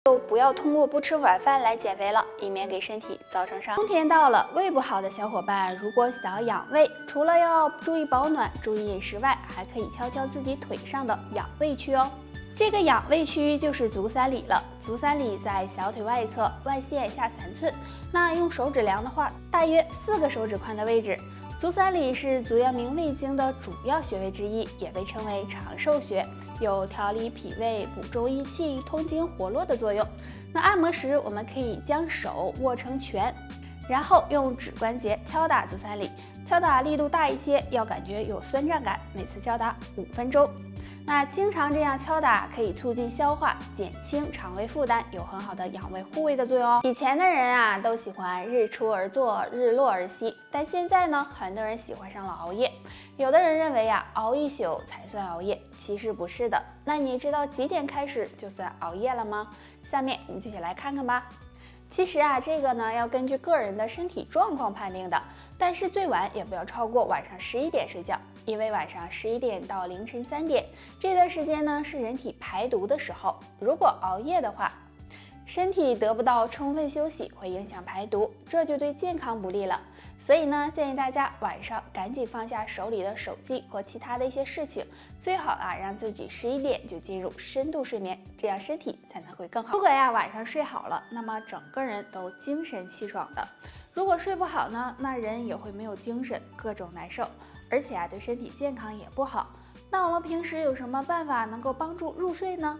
就不要通过不吃晚饭来减肥了，以免给身体造成伤害。冬天到了，胃不好的小伙伴，如果想要养胃，除了要注意保暖、注意饮食外，还可以敲敲自己腿上的养胃区哦。这个养胃区就是足三里了。足三里在小腿外侧，外线下3寸。那用手指量的话，大约4个手指宽的位置。足三里是足阳明胃经的主要穴位之一，也被称为长寿穴，有调理脾胃、补中益气、通经活络的作用。那按摩时，我们可以将手握成拳，然后用指关节敲打足三里，敲打力度大一些，要感觉有酸胀感，每次敲打5分钟。那经常这样敲打可以促进消化，减轻肠胃负担，有很好的养胃护胃的作用哦。以前的人啊都喜欢日出而作，日落而息，但现在呢，很多人喜欢上了熬夜。有的人认为啊，熬一宿才算熬夜，其实不是的。那你知道几点开始就算熬夜了吗？下面我们就一起来看看吧。其实啊，这个呢要根据个人的身体状况判定的，但是最晚也不要超过晚上11点睡觉，因为晚上11点到凌晨3点这段时间呢是人体排毒的时候，如果熬夜的话，身体得不到充分休息，会影响排毒，这就对健康不利了。所以呢，建议大家晚上赶紧放下手里的手机和其他的一些事情，最好啊让自己11点就进入深度睡眠，这样身体才能会更好。如果呀晚上睡好了，那么整个人都精神气爽的；如果睡不好呢，那人也会没有精神，各种难受，而且啊对身体健康也不好。那我们平时有什么办法能够帮助入睡呢？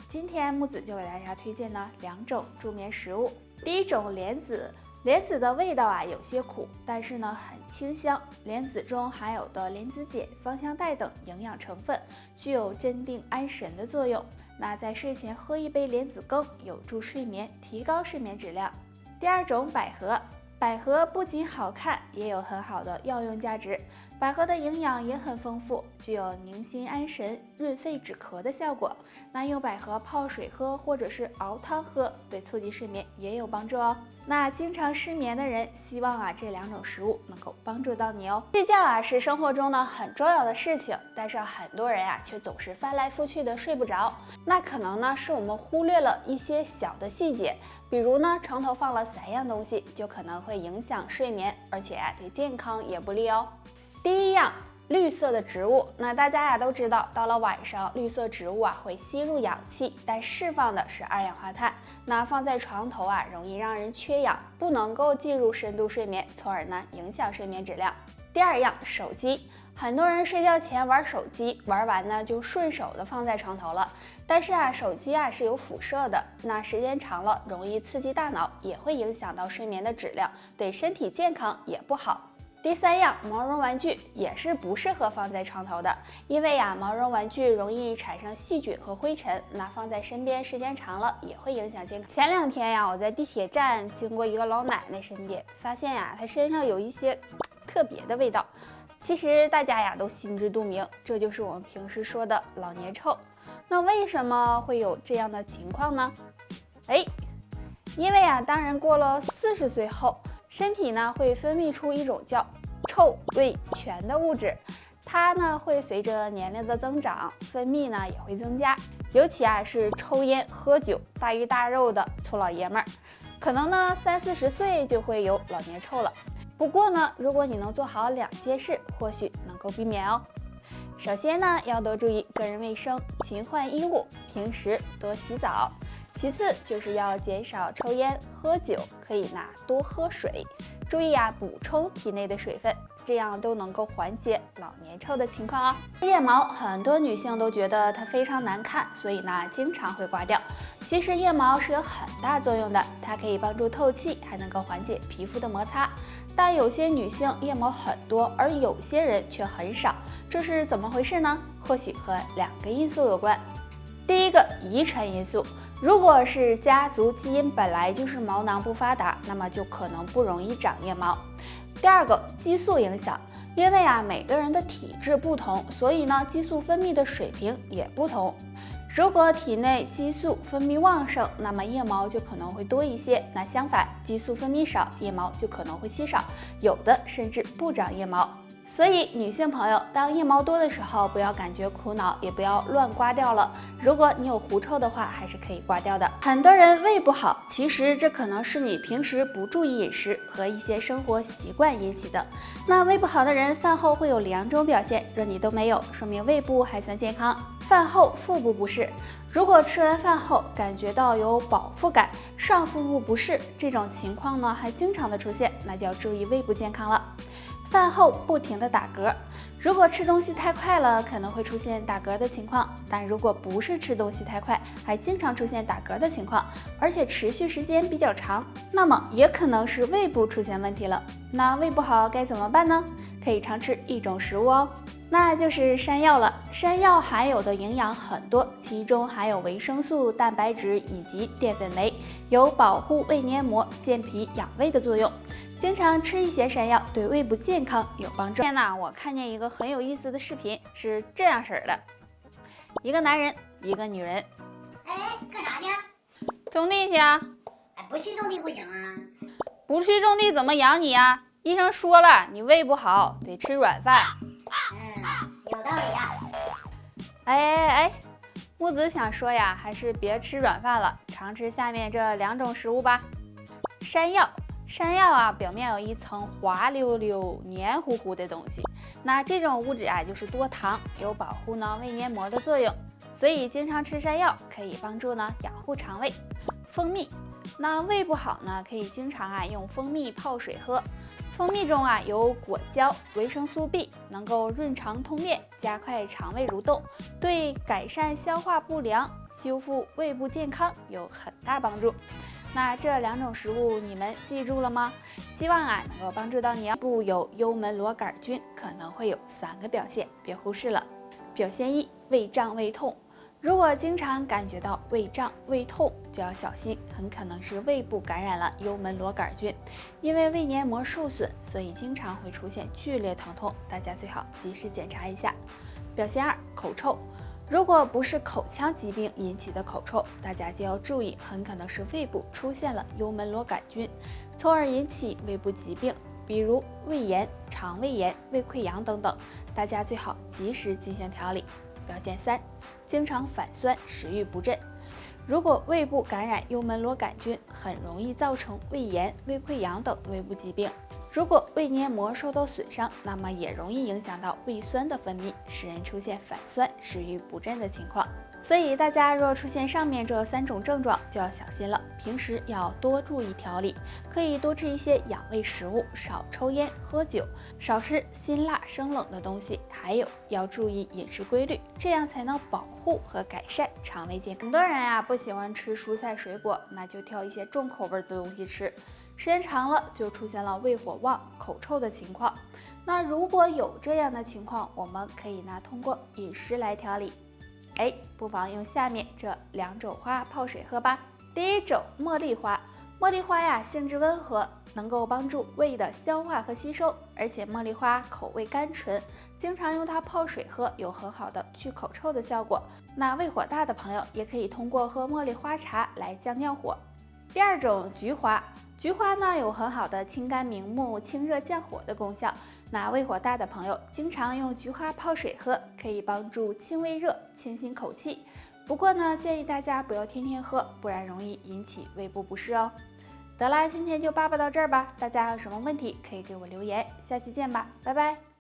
今天木子就给大家推荐呢2种助眠食物。第一种莲子。莲子的味道啊有些苦，但是呢很清香。莲子中含有的莲子碱、芳香苷等营养成分，具有镇定安神的作用。那在睡前喝一杯莲子羹，有助睡眠，提高睡眠质量。第二种百合。百合不仅好看，也有很好的药用价值。百合的营养也很丰富，具有宁心安神、润肺止咳的效果。那用百合泡水喝，或者是熬汤喝，对促进睡眠也有帮助哦。那经常失眠的人，希望啊这2种食物能够帮助到你哦。睡觉啊是生活中呢很重要的事情，但是很多人啊却总是翻来覆去的睡不着。那可能呢是我们忽略了一些小的细节。比如呢，床头放了3样东西，就可能会影响睡眠，而且啊，对健康也不利哦。第一样，绿色的植物。那大家呀都知道，到了晚上，绿色植物啊会吸入氧气，但释放的是2氧化碳。那放在床头啊，容易让人缺氧，不能够进入深度睡眠，从而呢影响睡眠质量。第二样，手机。很多人睡觉前玩手机，玩完呢就顺手的放在床头了。但是啊，手机啊是有辐射的，那时间长了容易刺激大脑，也会影响到睡眠的质量，对身体健康也不好。第三样，毛绒玩具也是不适合放在床头的，因为呀，毛绒玩具容易产生细菌和灰尘，那放在身边时间长了也会影响健康。前2天呀，我在地铁站经过一个老奶奶身边，发现呀，她身上有一些特别的味道。其实大家呀都心知肚明，这就是我们平时说的老年臭。那为什么会有这样的情况呢？因为啊，当人过了40岁后，身体呢会分泌出一种叫臭味醛的物质，它呢会随着年龄的增长，分泌呢也会增加。尤其啊是抽烟喝酒、大鱼大肉的粗老爷们儿，可能呢30-40岁就会有老年臭了。不过呢，如果你能做好2件事，或许能够避免哦。首先呢，要多注意个人卫生，勤换衣物，平时多洗澡。其次就是要减少抽烟、喝酒，可以多喝水，注意啊补充体内的水分，这样都能够缓解老年臭的情况哦。腋毛很多女性都觉得它非常难看，所以呢经常会刮掉。其实腋毛是有很大作用的，它可以帮助透气，还能够缓解皮肤的摩擦。但有些女性腋毛很多，而有些人却很少，这是怎么回事呢？或许和2个因素有关。第一个，遗传因素。如果是家族基因本来就是毛囊不发达，那么就可能不容易长腋毛。第二个，激素影响。因为啊每个人的体质不同，所以呢激素分泌的水平也不同。如果体内激素分泌旺盛，那么腋毛就可能会多一些。那相反，激素分泌少，腋毛就可能会稀少，有的甚至不长腋毛。所以女性朋友，当腋毛多的时候，不要感觉苦恼，也不要乱刮掉了。如果你有狐臭的话，还是可以刮掉的。很多人胃不好，其实这可能是你平时不注意饮食和一些生活习惯引起的。那胃不好的人饭后会有2种表现，若你都没有，说明胃部还算健康。饭后腹部不适，如果吃完饭后感觉到有饱腹感、上腹部不适这种情况呢，还经常的出现，那就要注意胃部健康了。饭后不停的打嗝，如果吃东西太快了，可能会出现打嗝的情况；但如果不是吃东西太快，还经常出现打嗝的情况，而且持续时间比较长，那么也可能是胃部出现问题了。那胃不好该怎么办呢？可以常吃一种食物哦，那就是山药了。山药含有的营养很多，其中含有维生素、蛋白质以及淀粉酶，有保护胃黏膜、健脾养胃的作用。经常吃一些山药对胃部健康有帮助。今天呢，我看见一个很有意思的视频，是这样式的：一个男人，一个女人。哎，干啥去？种地去啊！哎，不去种地不行啊。不去种地怎么养你啊？医生说了，你胃不好，得吃软饭。有道理呀。哎，木子想说呀，还是别吃软饭了，常吃下面这2种食物吧。山药。山药啊，表面有一层滑溜溜、黏糊糊的东西，那这种物质啊，就是多糖，有保护呢胃黏膜的作用，所以经常吃山药可以帮助呢养护肠胃。蜂蜜，那胃不好呢，可以经常啊用蜂蜜泡水喝。蜂蜜中啊有果胶、维生素 B， 能够润肠通便，加快肠胃蠕动，对改善消化不良、修复胃部健康有很大帮助。那这2种食物你们记住了吗？希望啊能够帮助到你。不有幽门螺杆菌，可能会有3个表现，别忽视了。表现1：胃胀胃痛。如果经常感觉到胃胀胃痛，就要小心，很可能是胃部感染了幽门螺杆菌。因为胃黏膜受损，所以经常会出现剧烈疼痛，大家最好及时检查一下。表现2：口臭。如果不是口腔疾病引起的口臭，大家就要注意，很可能是胃部出现了幽门螺杆菌，从而引起胃部疾病，比如胃炎、肠胃炎、胃溃疡等等，大家最好及时进行调理。表现3：经常反酸、食欲不振。如果胃部感染幽门螺杆菌，很容易造成胃炎、胃溃疡等胃部疾病。如果胃黏膜受到损伤，那么也容易影响到胃酸的分泌，使人出现反酸、食欲不振的情况。所以大家若出现上面这3种症状，就要小心了。平时要多注意调理，可以多吃一些养胃食物，少抽烟喝酒，少吃辛辣生冷的东西，还有要注意饮食规律，这样才能保护和改善肠胃健康。很多人啊不喜欢吃蔬菜水果，那就挑一些重口味的东西吃。时间长了，就出现了胃火旺、口臭的情况。那如果有这样的情况，我们可以通过饮食来调理。不妨用下面这2种花泡水喝吧。第一种，茉莉花。茉莉花呀，性质温和，能够帮助胃的消化和吸收，而且茉莉花口味甘醇，经常用它泡水喝，有很好的去口臭的效果。那胃火大的朋友，也可以通过喝茉莉花茶来降火。第2种，菊花。菊花呢有很好的清肝明目、清热降火的功效。那胃火大的朋友经常用菊花泡水喝，可以帮助清胃热、清新口气。不过呢，建议大家不要天天喝，不然容易引起胃部不适哦。得啦，今天就叭叭到这儿吧。大家有什么问题可以给我留言，下期见吧，拜拜。